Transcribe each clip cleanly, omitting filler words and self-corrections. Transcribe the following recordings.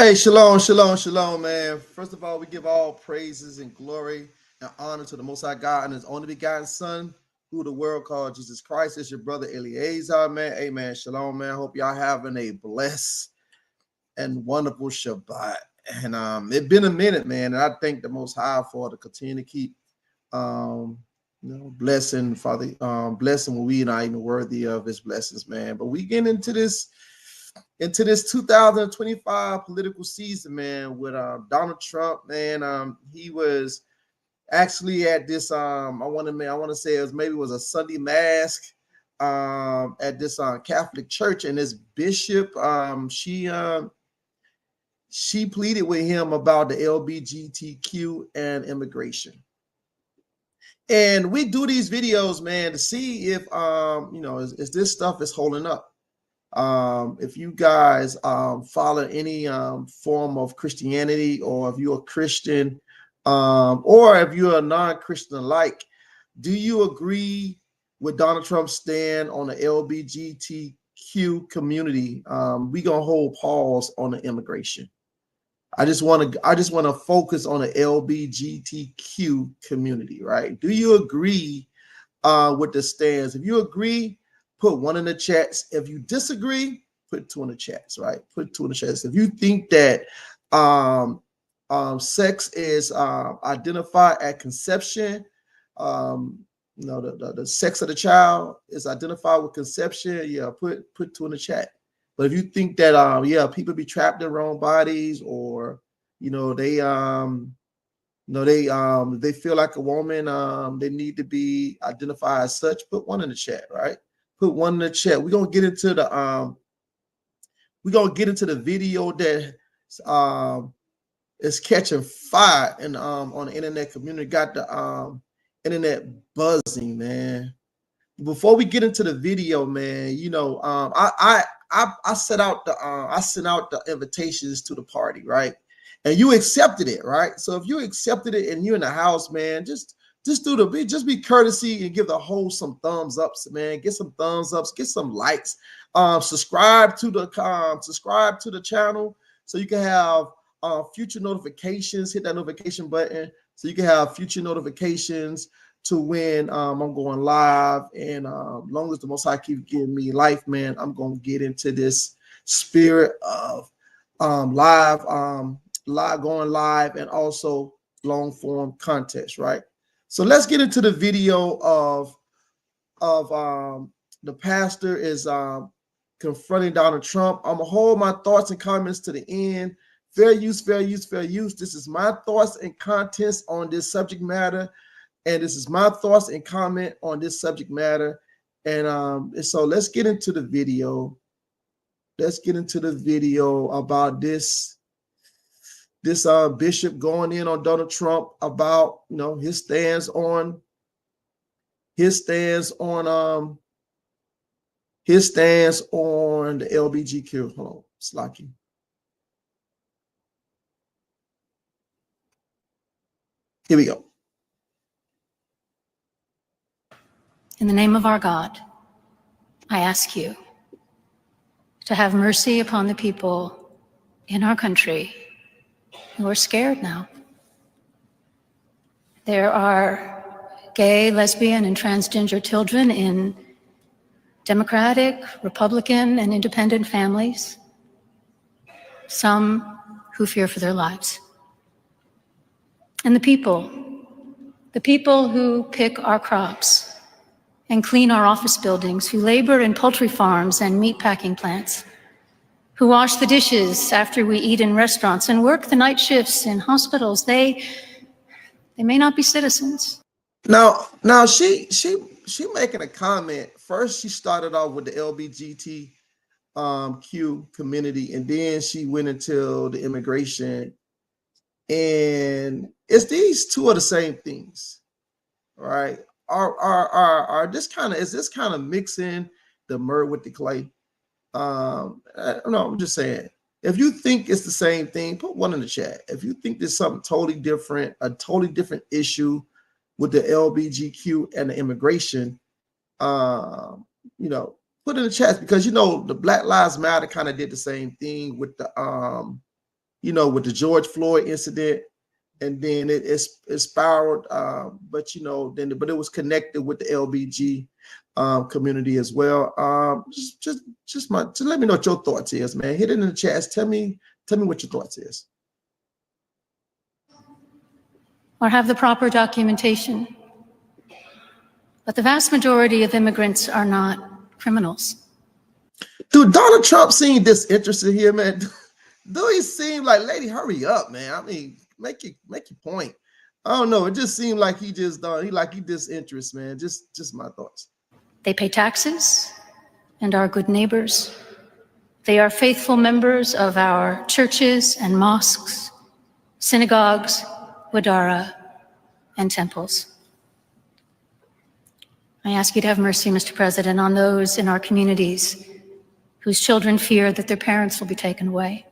Hey, shalom, shalom, shalom, man. First of all, we give all praises and glory and honor to the Most High God and His only begotten Son, who the world called Jesus Christ. It's your brother Eliezer, man. Amen. Shalom, man. Hope y'all having a blessed and wonderful Shabbat. And it's been a minute, man. And I thank the Most High for to continue to keep, blessing, Father, blessing when we not even worthy of His blessings, man. But we get into this 2025 political season, man, with Donald Trump, man. He was actually at this I want to say it was a Sunday mass at this Catholic church, and this bishop she pleaded with him about the LGBTQ and immigration. And we do these videos, man, to see if is this stuff is holding up. If you guys follow any form of Christianity, or if you're a Christian, or if you're a non-Christian alike, do you agree with Donald Trump's stand on the LGBTQ community? We gonna hold pause on the immigration. I just want to focus on the LGBTQ community, right? Do you agree with the stands? If you agree, put 1 in the chats. If you disagree, put 2 in the chats, right? Put 2 in the chats. If you think that sex is identified at conception, the sex of the child is identified with conception, yeah, put 2 in the chat. But if you think that people be trapped in their own bodies, or they feel like a woman, they need to be identified as such, put 1 in the chat, right? Put 1 in the chat. We're gonna get into the video that is catching fire and on the internet community. Got the internet buzzing, man. Before we get into the video, man, I sent out the invitations to the party, right? And you accepted it, right? So if you accepted it and you're in the house, man, just be courtesy and give the whole some thumbs ups, man. Get some thumbs ups, get some likes. Subscribe to the channel so you can have future notifications. Hit that notification button so you can have future notifications to when I'm going live. And long as the Most High keep giving me life, man, I'm gonna get into this spirit of going live, and also long form context, right? So let's get into the video of the pastor is confronting Donald Trump. I'm gonna hold my thoughts and comments to the end. Fair use, fair use, fair use. This is my thoughts and contents on this subject matter, and this is my thoughts and comment on this subject matter. And so let's get into the video. Let's get into the video about this bishop going in on Donald Trump about his stance on the LGBTQ. Hold on, Slacky. Here we go. In the name of our God, I ask you to have mercy upon the people in our country who are scared now. There are gay, lesbian, and transgender children in Democratic, Republican, and independent families, some who fear for their lives. And the people who pick our crops and clean our office buildings, who labor in poultry farms and meatpacking plants, who wash the dishes after we eat in restaurants and work the night shifts in hospitals, they may not be citizens. Now she making a comment. First, she started off with the LGBTQ community, and then she went into the immigration. And it's these two are the same things, right? Is this kind of mixing the myrrh with the clay? I don't know. I'm just saying, if you think it's the same thing, put 1 in the chat. If you think there's something totally different, a totally different issue with the LGBTQ and the immigration, put in the chat, because the Black Lives Matter kind of did the same thing with the you know, with the George Floyd incident, and then it spiraled. But you know, but it was connected with the LBG community as well. Just let me know what your thoughts is, man. Hit it in the chats. Tell me what your thoughts is. Or have the proper documentation. But the vast majority of immigrants are not criminals. Dude, Donald Trump seemed disinterested here, man. Do he seem like, lady, hurry up, man? I mean, make your point. I don't know. It just seemed like he disinterested, man. Just my thoughts. They pay taxes and are good neighbors. They are faithful members of our churches and mosques, synagogues, wadara, and temples. I ask you to have mercy, Mr. President, on those in our communities whose children fear that their parents will be taken away,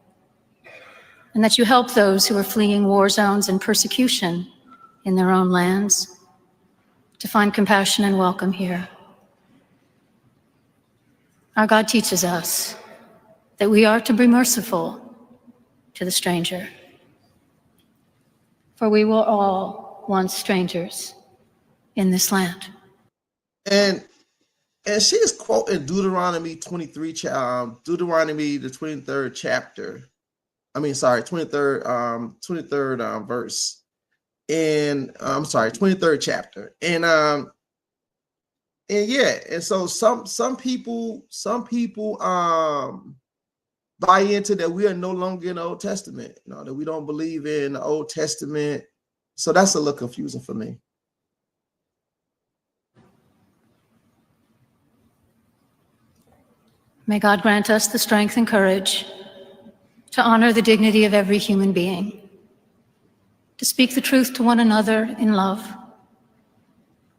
and that you help those who are fleeing war zones and persecution in their own lands to find compassion and welcome here. Our God teaches us that we are to be merciful to the stranger, for we were all once strangers in this land. And she is quoting Deuteronomy 23, Deuteronomy the 23rd chapter. I mean, sorry, 23rd verse. And I'm sorry, 23rd chapter. And yeah, and so some people buy into that we are no longer in the Old Testament, you know, that we don't believe in the Old Testament. So that's a little confusing for me. May God grant us the strength and courage to honor the dignity of every human being, to speak the truth to one another in love,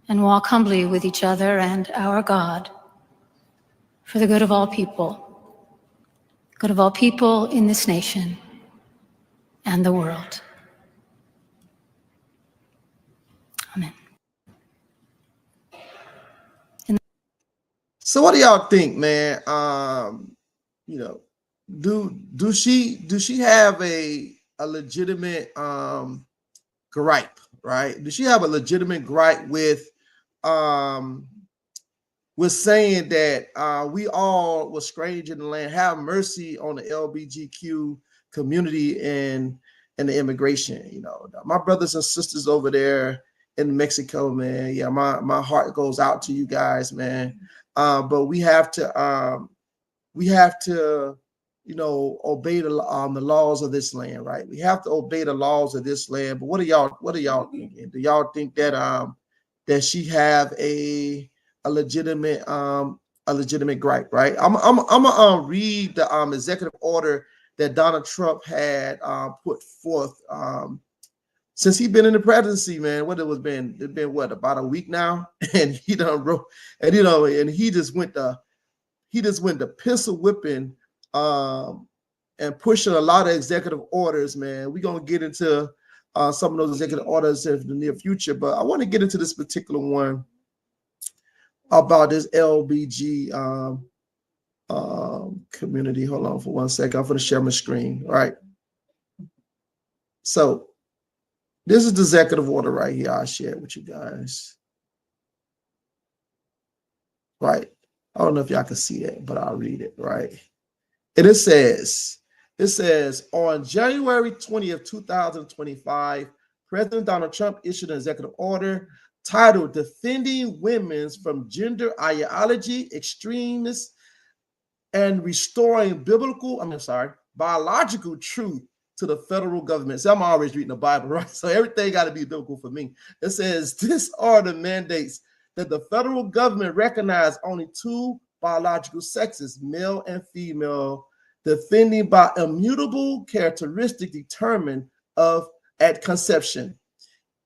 and walk humbly with each other and our God for the good of all people in this nation and the world. Amen. So what do y'all think, man? You know, do she have a legitimate gripe, right? Does she have a legitimate gripe with saying that we all were strange in the land? Have mercy on the LGBTQ community and the immigration. You know, my brothers and sisters over there in Mexico, man. Yeah, my heart goes out to you guys, man. But we have to, you know, obey the laws of this land, right? We have to obey the laws of this land. But what are y'all thinking? Do y'all think that that she have a legitimate gripe, right? I'm gonna read the executive order that Donald Trump had put forth since he's been in the presidency, man. It's been what, about a week now, and he done wrote, and you know, and he just went to pistol whipping and pushing a lot of executive orders, man. We're gonna get into some of those executive orders in the near future, but I want to get into this particular one about this LBG community. Hold on for 1 second. I'm going to share my screen. All right. So this is the executive order right here. I'll share it with you guys. Right. I don't know if y'all can see it, but I'll read it. Right. And it says, on January 20th, 2025, President Donald Trump issued an executive order titled Defending Women from Gender Ideology, Extremists, and Restoring Biological Truth to the federal government. So I'm always reading the Bible, right? So everything got to be biblical for me. It says, this order mandates that the federal government recognize only two biological sexes, male and female, defending by immutable characteristics determined at conception.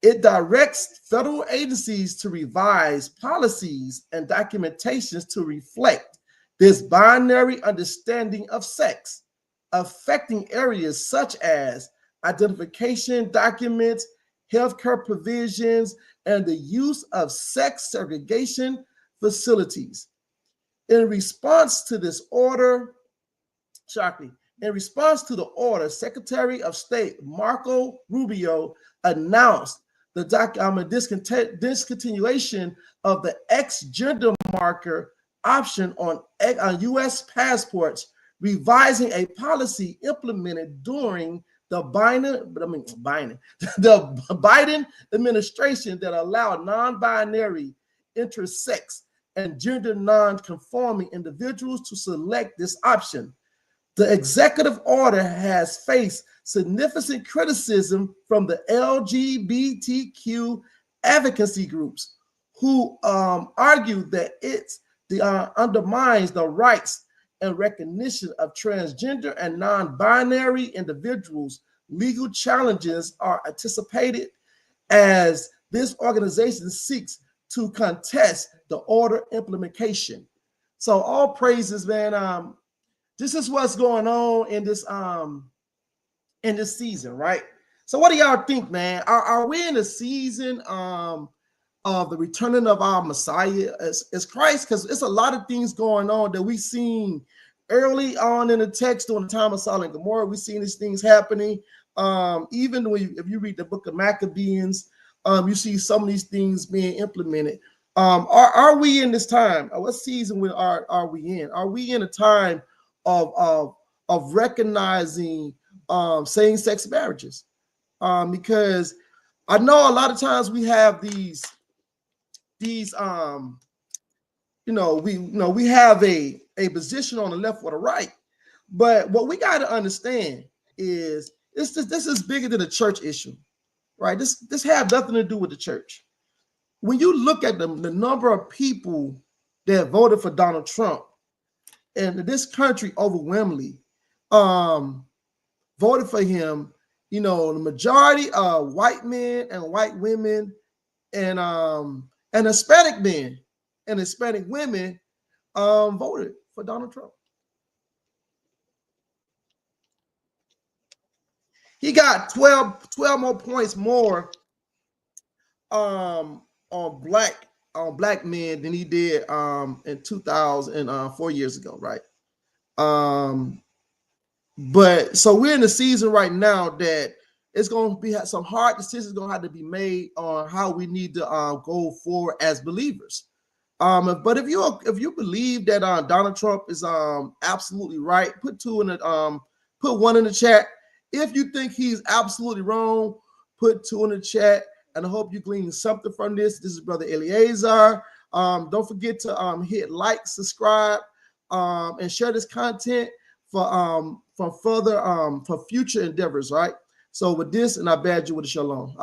It directs federal agencies to revise policies and documentations to reflect this binary understanding of sex, affecting areas such as identification documents, healthcare provisions, and the use of sex segregation facilities. In response to this order, shocking, In response to the order, Secretary of State Marco Rubio announced the discontinuation of the X gender marker option on U.S. passports, revising a policy implemented during the Biden administration that allowed non-binary, intersex, and gender non-conforming individuals to select this option. The executive order has faced significant criticism from the LGBTQ advocacy groups, who argue that it undermines the rights and recognition of transgender and non-binary individuals. Legal challenges are anticipated as this organization seeks to contest the order implementation. So all praises, man. This is what's going on in this season, right? So what do y'all think, man? Are we in the season of the returning of our Messiah as Christ? Because it's a lot of things going on that we seen early on in the text during the time of Sodom and Gomorrah. We've seen these things happening. Even if you read the book of Maccabees, you see some of these things being implemented. Are we in this time? What season are we in? Are we in a time of recognizing same-sex marriages? Because I know a lot of times we have these we have a position on the left or the right, but what we got to understand is this is bigger than a church issue, right? This have nothing to do with the church. When you look at the number of people that voted for Donald Trump, and this country overwhelmingly voted for him, the majority of white men and white women and Hispanic men and Hispanic women voted for Donald Trump. He got 12 more points more on black men than he did in 2000 4 years ago, right? But so we're in the season right now that it's going to be some hard decisions going to have to be made on how we need to go forward as believers. But if you believe that Donald Trump is absolutely right, put one in the chat. If you think he's absolutely wrong, put 2 in the chat. And I hope you glean something from this. This is Brother Eleazar. Don't forget to hit like, subscribe, and share this content for future endeavors, right? So with this, and I bid you with a shalom.